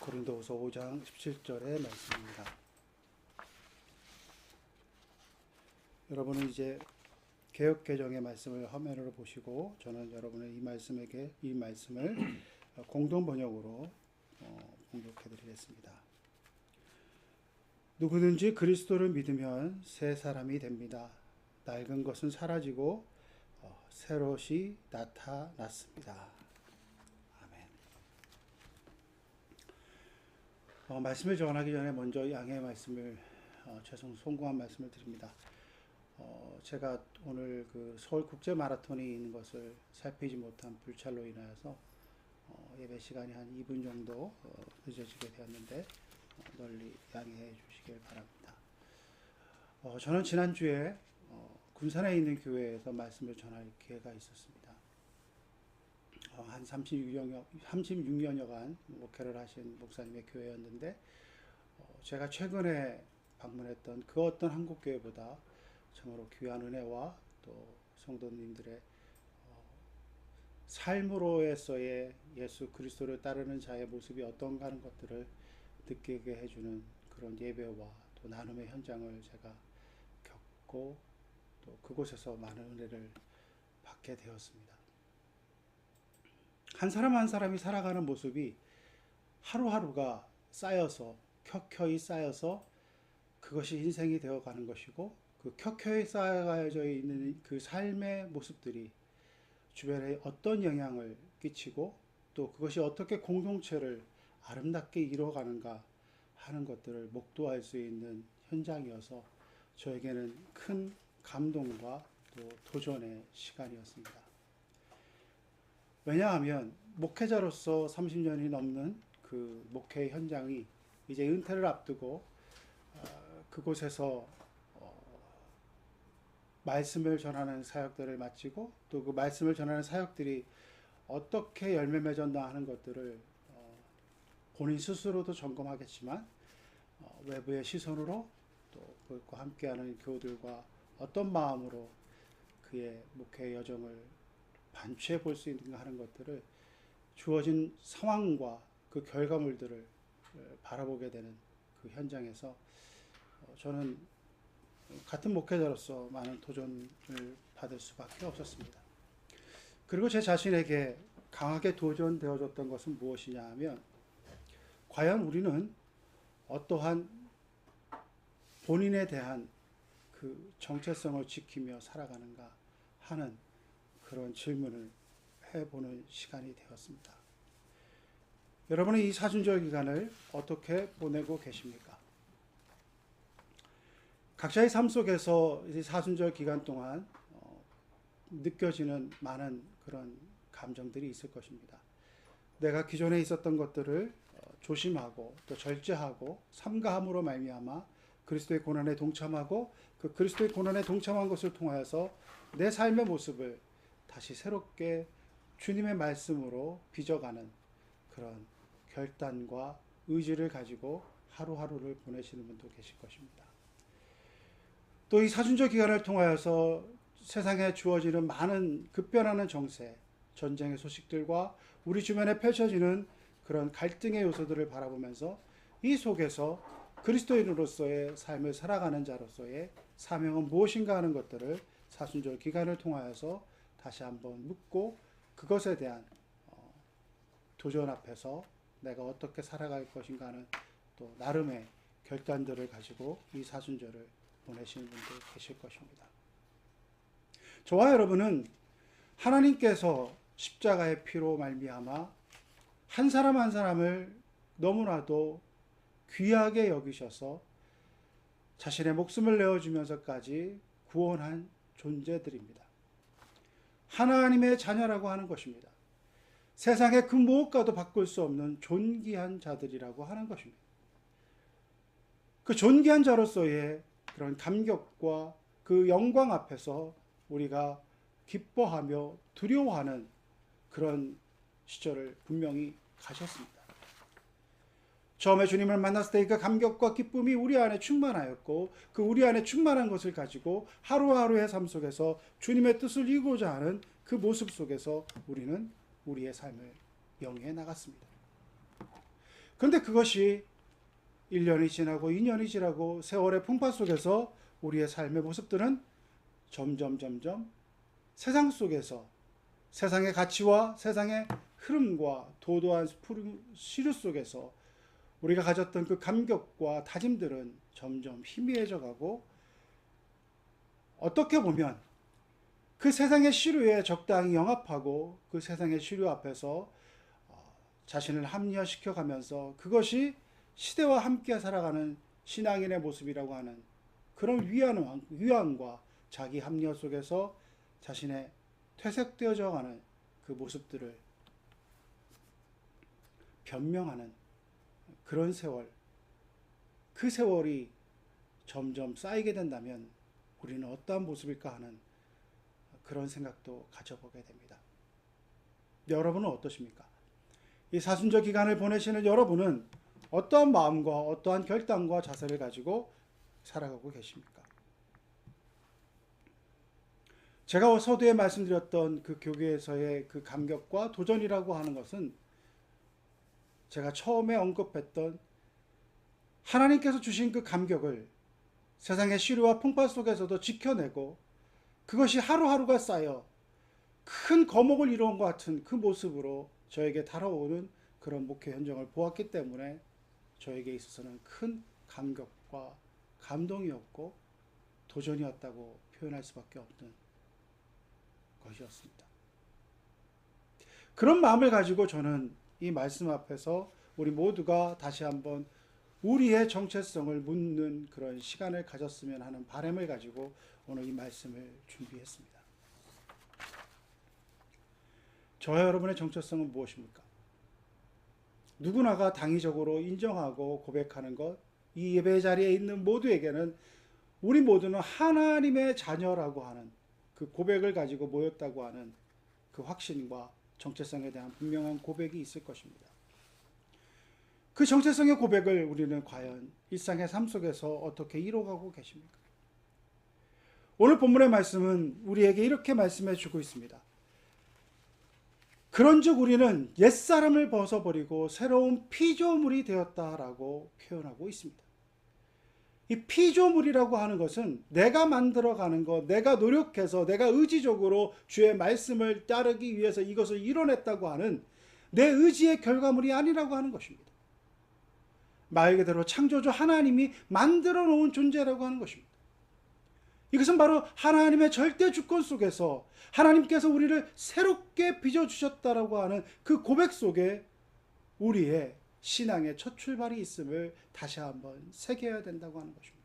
고린도후서 5장 17절의 말씀입니다. 여러분은 이제 개역개정의 말씀을 화면으로 보시고 저는 여러분의 이 말씀을 공동 번역으로 봉독해 드리겠습니다. 누구든지 그리스도를 믿으면 새 사람이 됩니다. 낡은 것은 사라지고 새롯이 나타났습니다. 아멘. 말씀을 전하기 전에 먼저 양해의 말씀을 송구한 말씀을 드립니다. 제가 오늘 그 서울 국제 마라톤이 있는 것을 살피지 못한 불찰로 인하여서 예배 시간이 한 2분 정도 늦어지게 되었는데 널리 양해해 주시길 바랍니다. 저는 지난주에 군산에 있는 교회에서 말씀을 전할 기회가 있었습니다. 한 36년여간 목회를 하신 목사님의 교회였는데 제가 최근에 방문했던 그 어떤 한국 교회보다 참으로 귀한 은혜와 또 성도님들의 삶으로에서의 예수 그리스도를 따르는 자의 모습이 어떤가 하는 것들을 느끼게 해주는 그런 예배와 또 나눔의 현장을 제가 겪고 또 그곳에서 많은 은혜를 받게 되었습니다. 한 사람 한 사람이 살아가는 모습이 하루하루가 쌓여서 켜켜이 쌓여서 그것이 인생이 되어가는 것이고 그 켜켜이 쌓여져 있는 그 삶의 모습들이 주변에 어떤 영향을 끼치고 또 그것이 어떻게 공동체를 아름답게 이루어가는가 하는 것들을 목도할 수 있는 현장이어서 저에게는 큰 감동과 또 도전의 시간이었습니다. 왜냐하면 목회자로서 30년이 넘는 그 목회 현장이 이제 은퇴를 앞두고 그곳에서 말씀을 전하는 사역들을 마치고 또 그 말씀을 전하는 사역들이 어떻게 열매 맺었나 하는 것들을 본인 스스로도 점검하겠지만 외부의 시선으로 또 그것과 함께하는 교우들과 어떤 마음으로 그의 목회 여정을 반추해 볼 수 있는가 하는 것들을 주어진 상황과 그 결과물들을 바라보게 되는 그 현장에서 저는 같은 목회자로서 많은 도전을 받을 수밖에 없었습니다. 그리고 제 자신에게 강하게 도전되어졌던 것은 무엇이냐 하면 과연 우리는 어떠한 본인에 대한 그 정체성을 지키며 살아가는가 하는 그런 질문을 해보는 시간이 되었습니다. 여러분은 이 사순절 기간을 어떻게 보내고 계십니까? 각자의 삶 속에서 이 사순절 기간 동안 느껴지는 많은 그런 감정들이 있을 것입니다. 내가 기존에 있었던 것들을 조심하고 또 절제하고 삼가함으로 말미암아 그리스도의 고난에 동참하고 그 그리스도의 고난에 동참한 것을 통하여서 내 삶의 모습을 다시 새롭게 주님의 말씀으로 빚어가는 그런 결단과 의지를 가지고 하루하루를 보내시는 분도 계실 것입니다. 또 이 사순절 기간을 통하여서 세상에 주어지는 많은 급변하는 정세, 전쟁의 소식들과 우리 주변에 펼쳐지는 그런 갈등의 요소들을 바라보면서 이 속에서 그리스도인으로서의 삶을 살아가는 자로서의 사명은 무엇인가 하는 것들을 사순절 기간을 통하여서 다시 한번 묻고 그것에 대한 도전 앞에서 내가 어떻게 살아갈 것인가 하는 또 나름의 결단들을 가지고 이 사순절을 보내시는 분들 계실 것입니다. 저와 여러분은 하나님께서 십자가의 피로 말미암아 한 사람 한 사람을 너무나도 귀하게 여기셔서 자신의 목숨을 내어주면서까지 구원한 존재들입니다. 하나님의 자녀라고 하는 것입니다. 세상의 그 무엇과도 바꿀 수 없는 존귀한 자들이라고 하는 것입니다. 그 존귀한 자로서의 그런 감격과 그 영광 앞에서 우리가 기뻐하며 두려워하는 그런 시절을 분명히 가셨습니다. 처음에 주님을 만났을 때 그 감격과 기쁨이 우리 안에 충만하였고 그 우리 안에 충만한 것을 가지고 하루하루의 삶 속에서 주님의 뜻을 이루고자 하는 그 모습 속에서 우리는 우리의 삶을 영위해 나갔습니다. 그런데 그것이 1년이 지나고 2년이 지나고 세월의 풍파 속에서 우리의 삶의 모습들은 점점 세상 속에서 세상의 가치와 세상의 흐름과 도도한 시류 속에서 우리가 가졌던 그 감격과 다짐들은 점점 희미해져 가고, 어떻게 보면 그 세상의 시류에 적당히 영합하고 그 세상의 시류 앞에서 자신을 합리화시켜 가면서 그것이 시대와 함께 살아가는 신앙인의 모습이라고 하는 그런 위안과 자기 합리화 속에서 자신의 퇴색되어져 가는 그 모습들을 변명하는 그런 세월, 그 세월이 점점 쌓이게 된다면 우리는 어떠한 모습일까 하는 그런 생각도 가져보게 됩니다. 여러분은 어떠십니까? 이 사순절 기간을 보내시는 여러분은 어떠한 마음과 어떠한 결단과 자세를 가지고 살아가고 계십니까? 제가 서두에 말씀드렸던 그 교회에서의 그 감격과 도전이라고 하는 것은 제가 처음에 언급했던 하나님께서 주신 그 감격을 세상의 시류와 풍파 속에서도 지켜내고 그것이 하루하루가 쌓여 큰 거목을 이루은 것 같은 그 모습으로 저에게 달아오는 그런 목회 현장을 보았기 때문에 저에게 있어서는 큰 감격과 감동이었고 도전이었다고 표현할 수밖에 없는 것이었습니다. 그런 마음을 가지고 저는 이 말씀 앞에서 우리 모두가 다시 한번 우리의 정체성을 묻는 그런 시간을 가졌으면 하는 바람을 가지고 오늘 이 말씀을 준비했습니다. 저와 여러분의 정체성은 무엇입니까? 누구나가 당위적으로 인정하고 고백하는 것, 이 예배 자리에 있는 모두에게는 우리 모두는 하나님의 자녀라고 하는 그 고백을 가지고 모였다고 하는 그 확신과 정체성에 대한 분명한 고백이 있을 것입니다. 그 정체성의 고백을 우리는 과연 일상의 삶 속에서 어떻게 이뤄가고 계십니까? 오늘 본문의 말씀은 우리에게 이렇게 말씀해 주고 있습니다. 그런즉 우리는 옛사람을 벗어버리고 새로운 피조물이 되었다라고 표현하고 있습니다. 이 피조물이라고 하는 것은 내가 만들어가는 것, 내가 노력해서 내가 의지적으로 주의 말씀을 따르기 위해서 이것을 이뤄냈다고 하는 내 의지의 결과물이 아니라고 하는 것입니다. 말 그대로 창조주 하나님이 만들어 놓은 존재라고 하는 것입니다. 이것은 바로 하나님의 절대 주권 속에서 하나님께서 우리를 새롭게 빚어주셨다라고 하는 그 고백 속에 우리의 신앙의 첫 출발이 있음을 다시 한번 새겨야 된다고 하는 것입니다.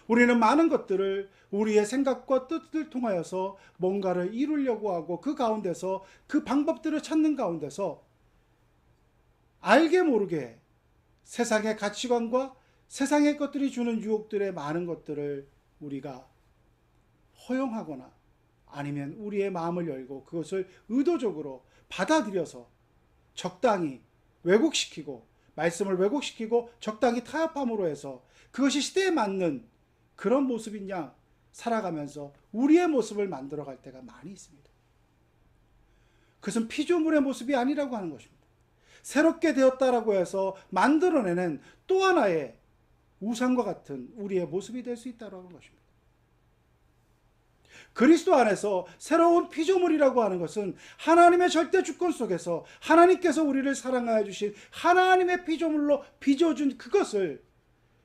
우리는 많은 것들을 우리의 생각과 뜻을 통하여서 뭔가를 이루려고 하고 그 가운데서 그 방법들을 찾는 가운데서 알게 모르게 세상의 가치관과 세상의 것들이 주는 유혹들의 많은 것들을 우리가 허용하거나 아니면 우리의 마음을 열고 그것을 의도적으로 받아들여서 적당히 왜곡시키고 말씀을 왜곡시키고 적당히 타협함으로 해서 그것이 시대에 맞는 그런 모습인 양 살아가면서 우리의 모습을 만들어갈 때가 많이 있습니다. 그것은 피조물의 모습이 아니라고 하는 것입니다. 새롭게 되었다라고 해서 만들어내는 또 하나의 우상과 같은 우리의 모습이 될 수 있다는 것입니다. 그리스도 안에서 새로운 피조물이라고 하는 것은 하나님의 절대 주권 속에서 하나님께서 우리를 사랑하여 주신 하나님의 피조물로 빚어준 그것을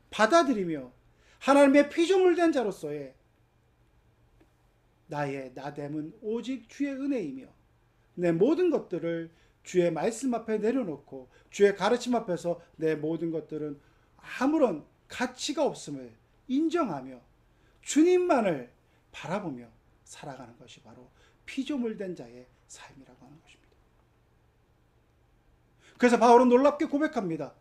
받아들이며 하나님의 피조물 된 자로서의 나의 나됨은 오직 주의 은혜이며 내 모든 것들을 주의 말씀 앞에 내려놓고 주의 가르침 앞에서 내 모든 것들은 아무런 가치가 없음을 인정하며 주님만을 바라보며 살아가는 것이 바로 피조물 된 자의 삶이라고 하는 것입니다. 그래서 바울은 놀랍게 고백합니다.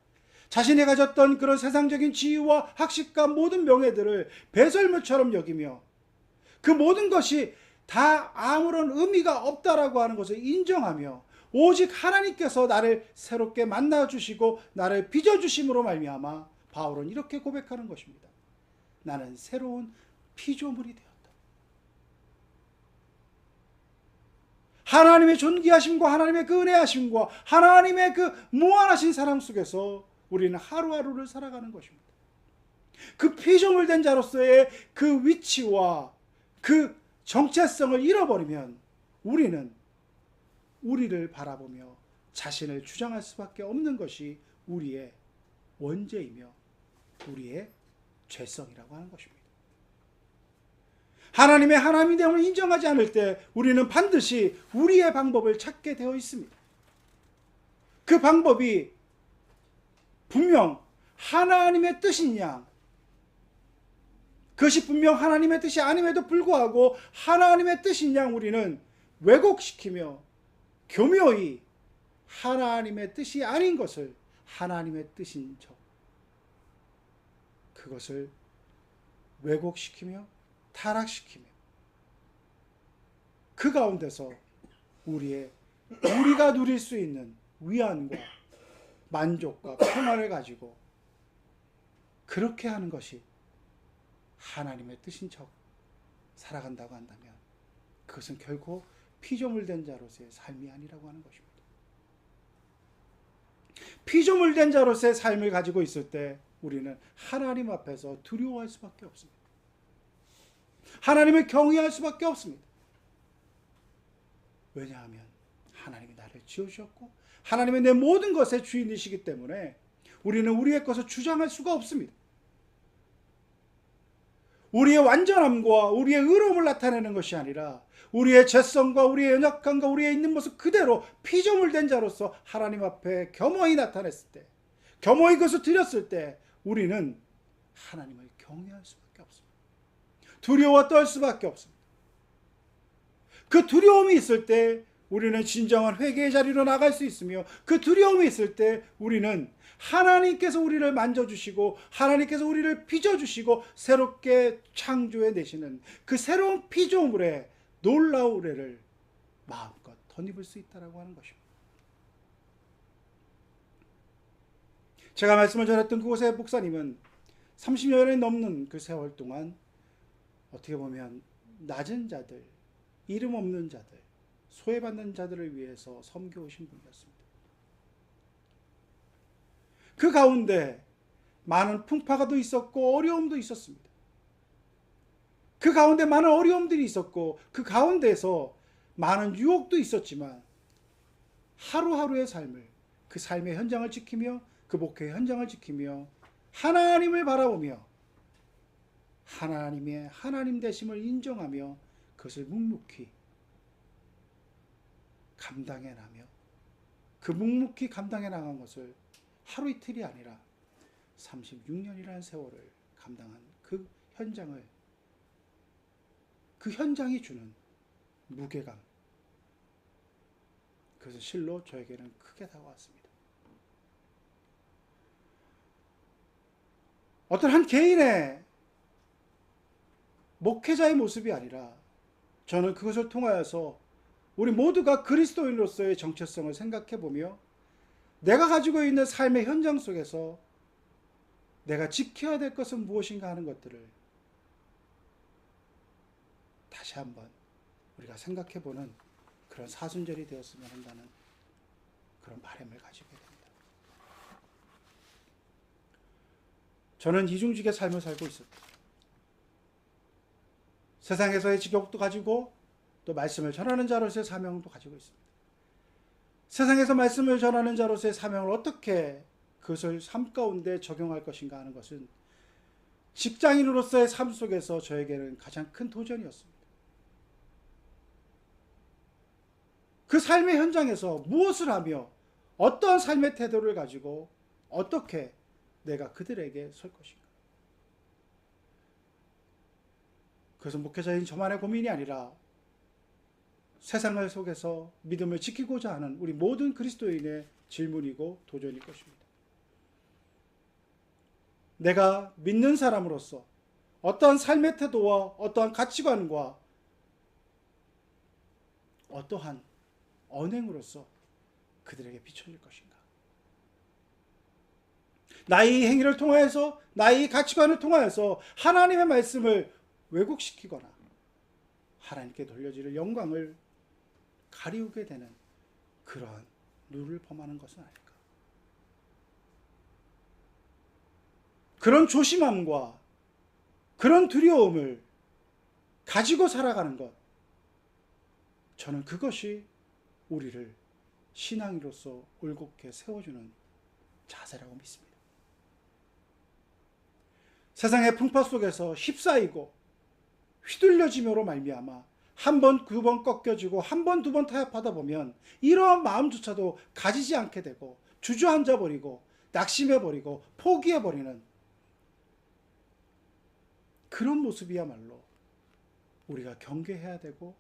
자신이 가졌던 그런 세상적인 지위와 학식과 모든 명예들을 배설물처럼 여기며 그 모든 것이 다 아무런 의미가 없다라고 하는 것을 인정하며 오직 하나님께서 나를 새롭게 만나주시고 나를 빚어주심으로 말미암아 바울은 이렇게 고백하는 것입니다. 나는 새로운 피조물이 되었다. 하나님의 존귀하심과 하나님의 그 은혜하심과 하나님의 그 무한하신 사랑 속에서 우리는 하루하루를 살아가는 것입니다. 그 피조물 된 자로서의 그 위치와 그 정체성을 잃어버리면 우리는 우리를 바라보며 자신을 주장할 수밖에 없는 것이 우리의 원죄이며 우리의 죄성이라고 하는 것입니다. 하나님의 하나님됨을 인정하지 않을 때 우리는 반드시 우리의 방법을 찾게 되어 있습니다. 그 방법이 분명 하나님의 뜻인 양, 그것이 분명 하나님의 뜻이 아님에도 불구하고 하나님의 뜻인 양 우리는 왜곡시키며 교묘히 하나님의 뜻이 아닌 것을 하나님의 뜻인 척 그것을 왜곡시키며 타락시키며 그 가운데서 우리가 누릴 수 있는 위안과 만족과 평안을 가지고 그렇게 하는 것이 하나님의 뜻인 척 살아간다고 한다면 그것은 결코 피조물 된 자로서의 삶이 아니라고 하는 것입니다. 피조물 된 자로서의 삶을 가지고 있을 때 우리는 하나님 앞에서 두려워할 수밖에 없습니다. 하나님을 경외할 수밖에 없습니다. 왜냐하면 하나님이 나를 지어주셨고 하나님이 내 모든 것의 주인이시기 때문에 우리는 우리의 것을 주장할 수가 없습니다. 우리의 완전함과 우리의 의로움을 나타내는 것이 아니라 우리의 죄성과 우리의 연약함과 우리의 있는 모습 그대로 피조물 된 자로서 하나님 앞에 겸허히 나타냈을 때, 겸허히 그것을 드렸을 때 우리는 하나님을 경외할 수밖에 없습니다. 두려워 떨 수밖에 없습니다. 그 두려움이 있을 때 우리는 진정한 회개의 자리로 나갈 수 있으며 그 두려움이 있을 때 우리는 하나님께서 우리를 만져주시고 하나님께서 우리를 빚어주시고 새롭게 창조해 내시는 그 새로운 피조물의 놀라운 은혜를 마음껏 덧입을 수 있다고 하는 것입니다. 제가 말씀을 전했던 그곳의 목사님은 30년이 넘는 그 세월 동안 어떻게 보면 낮은 자들, 이름 없는 자들, 소외받는 자들을 위해서 섬겨오신 분이었습니다. 그 가운데 많은 풍파가 있었고 어려움도 있었습니다. 그 가운데 많은 어려움들이 있었고 그 가운데서 많은 유혹도 있었지만 하루하루의 삶을 그 삶의 현장을 지키며 그 목회의 현장을 지키며 하나님을 바라보며 하나님의 하나님 되심을 인정하며 그것을 묵묵히 감당해 나며 그 묵묵히 감당해 나간 것을 하루 이틀이 아니라 36년이라는 세월을 감당한 그 현장을 그 현장이 주는 무게감 그것은 실로 저에게는 크게 다가왔습니다. 어떤 한 개인의 목회자의 모습이 아니라 저는 그것을 통하여서 우리 모두가 그리스도인으로서의 정체성을 생각해 보며 내가 가지고 있는 삶의 현장 속에서 내가 지켜야 될 것은 무엇인가 하는 것들을 다시 한번 우리가 생각해 보는 그런 사순절이 되었으면 한다는 그런 바람을 가지게 됩니다. 저는 이중직의 삶을 살고 있었다. 세상에서의 직업도 가지고 또 말씀을 전하는 자로서의 사명도 가지고 있습니다. 세상에서 말씀을 전하는 자로서의 사명을 어떻게 그것을 삶 가운데 적용할 것인가 하는 것은 직장인으로서의 삶 속에서 저에게는 가장 큰 도전이었습니다. 그 삶의 현장에서 무엇을 하며 어떠한 삶의 태도를 가지고 어떻게 내가 그들에게 설 것인가. 그것은 목회자인 저만의 고민이 아니라 세상을 속에서 믿음을 지키고자 하는 우리 모든 그리스도인의 질문이고 도전일 것입니다. 내가 믿는 사람으로서 어떠한 삶의 태도와 어떠한 가치관과 어떠한 언행으로서 그들에게 비춰질 것인가. 나의 행위를 통하여서 나의 가치관을 통하여서 하나님의 말씀을 왜곡시키거나 하나님께 돌려지는 영광을 가리우게 되는 그러한 누를 범하는 것은 아닐까. 그런 조심함과 그런 두려움을 가지고 살아가는 것, 저는 그것이 우리를 신앙인으로서 올곧게 세워주는 자세라고 믿습니다. 세상의 풍파 속에서 휩싸이고 휘둘려짐으로 말미암아 한 번, 두 번 꺾여지고 한 번, 두 번 타협하다 보면 이러한 마음조차도 가지지 않게 되고 주저앉아 버리고 낙심해 버리고 포기해 버리는 그런 모습이야말로 우리가 경계해야 되고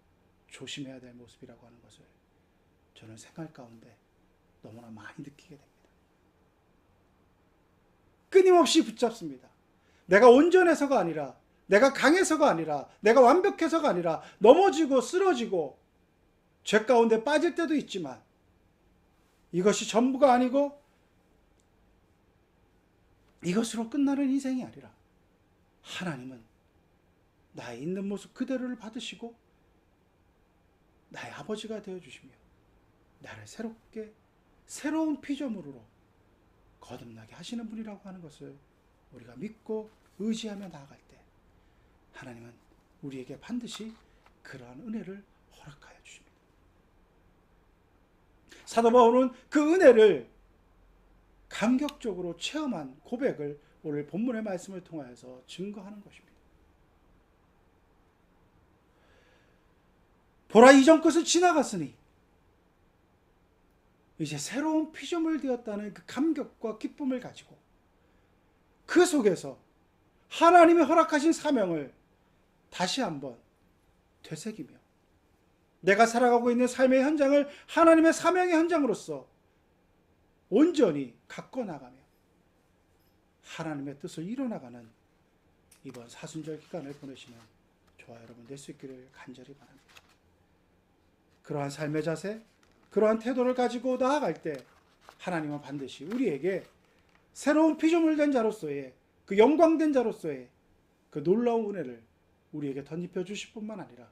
조심해야 될 모습이라고 하는 것을 저는 생활 가운데 너무나 많이 느끼게 됩니다. 끊임없이 붙잡습니다. 내가 온전해서가 아니라, 내가 강해서가 아니라, 내가 완벽해서가 아니라 넘어지고 쓰러지고 죄 가운데 빠질 때도 있지만 이것이 전부가 아니고 이것으로 끝나는 인생이 아니라 하나님은 나의 있는 모습 그대로를 받으시고 나의 아버지가 되어주시며 나를 새롭게 새로운 피조물로 거듭나게 하시는 분이라고 하는 것을 우리가 믿고 의지하며 나아갈 때 하나님은 우리에게 반드시 그러한 은혜를 허락하여 주십니다. 사도 바울은 그 은혜를 감격적으로 체험한 고백을 오늘 본문의 말씀을 통하여서 증거하는 것입니다. 보라, 이전 것은 지나갔으니 이제 새로운 피조물 되었다는 그 감격과 기쁨을 가지고 그 속에서 하나님이 허락하신 사명을 다시 한번 되새기며 내가 살아가고 있는 삶의 현장을 하나님의 사명의 현장으로서 온전히 가꿔 나가며 하나님의 뜻을 이뤄나가는 이번 사순절 기간을 보내시는 저와 여러분 될 수 있기를 간절히 바랍니다. 그러한 삶의 자세, 그러한 태도를 가지고 나아갈 때 하나님은 반드시 우리에게 새로운 피조물 된 자로서의 그 영광된 자로서의 그 놀라운 은혜를 우리에게 덧입혀 주실 뿐만 아니라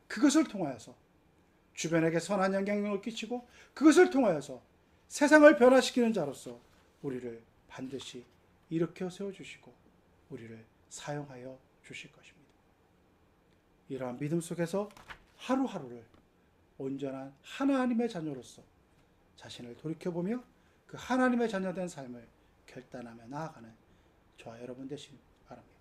그것을 통하여서 주변에게 선한 영향력을 끼치고 그것을 통하여서 세상을 변화시키는 자로서 우리를 반드시 일으켜 세워주시고 우리를 사용하여 주실 것입니다. 이러한 믿음 속에서 하루하루를 온전한 하나님의 자녀로서 자신을 돌이켜보며 그 하나님의 자녀된 삶을 결단하며 나아가는 저와 여러분 되시기 바랍니다.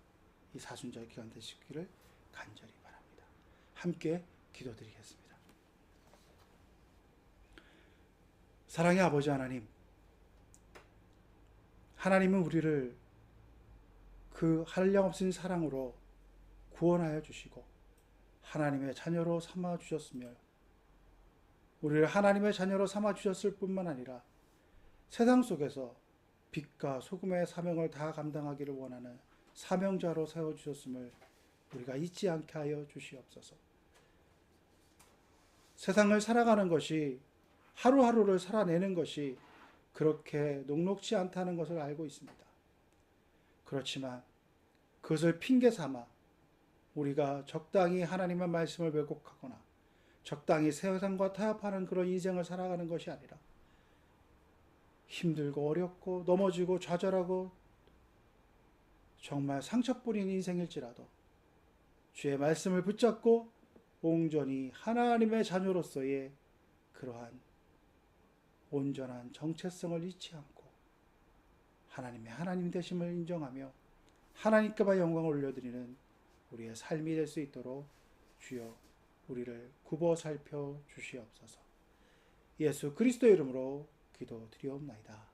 이 사순절 기간 되시기를 간절히 바랍니다. 함께 기도드리겠습니다. 사랑의 아버지 하나님, 하나님은 우리를 그 한량없는 사랑으로 구원하여 주시고 하나님의 자녀로 삼아 주셨으며 우리를 하나님의 자녀로 삼아 주셨을 뿐만 아니라 세상 속에서 빛과 소금의 사명을 다 감당하기를 원하는 사명자로 세워주셨음을 우리가 잊지 않게 하여 주시옵소서. 세상을 살아가는 것이 하루하루를 살아내는 것이 그렇게 녹록지 않다는 것을 알고 있습니다. 그렇지만 그것을 핑계 삼아 우리가 적당히 하나님의 말씀을 왜곡하거나 적당히 세상과 타협하는 그런 인생을 살아가는 것이 아니라 힘들고 어렵고 넘어지고 좌절하고 정말 상처뿐인 인생일지라도 주의 말씀을 붙잡고 온전히 하나님의 자녀로서의 그러한 온전한 정체성을 잃지 않고 하나님의 하나님 되심을 인정하며 하나님께만 영광을 올려드리는 우리의 삶이 될 수 있도록 주여 우리를 굽어 살펴 주시옵소서. 예수 그리스도의 이름으로 기도드리옵나이다.